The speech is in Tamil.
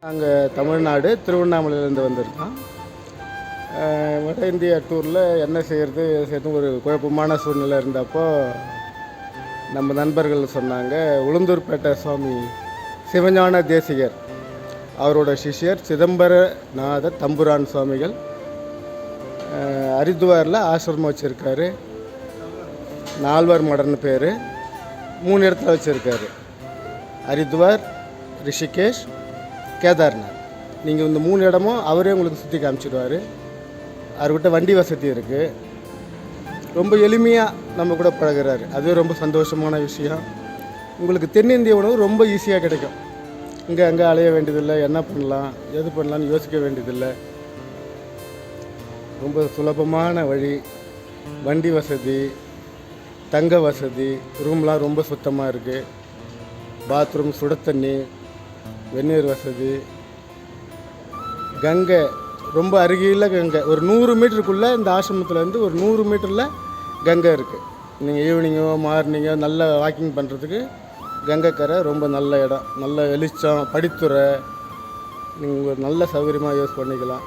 நாங்கள் தமிழ்நாடு திருவண்ணாமலையிலேருந்து வந்திருக்கோம். வட இந்தியா டூரில் என்ன செய்கிறது ஒரு குழப்பமான சூழ்நிலை இருந்தப்போ நம்ம நண்பர்கள் சொன்னாங்க, உளுந்தூர்பேட்டை சுவாமி சிவஞான தேசிகர் அவரோட சிஷ்யர் சிதம்பரநாத தம்புரான் சுவாமிகள் ஹரித்வாரில் ஆசிரமம் வச்சுருக்காரு. நால்வர் மடன்னு பேர், 3 இடத்துல வச்சுருக்காரு. ஹரித்வார், ரிஷிகேஷ், கேதார்நாத். நீங்கள் இந்த 3 இடமும் அவரே உங்களுக்கு சுற்றி காமிச்சிடுவார். அவர்கிட்ட வண்டி வசதி இருக்குது. ரொம்ப எளிமையாக நம்ம கூட பழகிறாரு. அதுவே ரொம்ப சந்தோஷமான விஷயம். உங்களுக்கு தென்னிந்திய உணவு ரொம்ப ஈஸியாக கிடைக்கும். இங்கே அங்கே அலைய வேண்டியதில்லை, என்ன பண்ணலாம் எது பண்ணலான்னு யோசிக்க வேண்டியதில்லை. ரொம்ப சுலபமான வழி, வண்டி வசதி, தங்க வசதி, ரூம்லாம் ரொம்ப சுத்தமாக இருக்குது. பாத்ரூம், சுட தண்ணி, வெந்நீர் வசதி, கங்கை ரொம்ப அருகில் கங்கை. ஒரு 100 மீட்டருக்குள்ளே இந்த ஆசிரமத்துலேருந்து ஒரு 100 மீட்டரில் கங்கை இருக்குது. நீங்கள் ஈவினிங்கோ மார்னிங்கோ நல்ல வாக்கிங் பண்ணுறதுக்கு கங்கைக்கரை ரொம்ப நல்ல இடம். நல்ல வெளிச்சம், படித்துறை, நீங்கள் ஒரு நல்ல சௌகரியமாக யூஸ் பண்ணிக்கலாம்.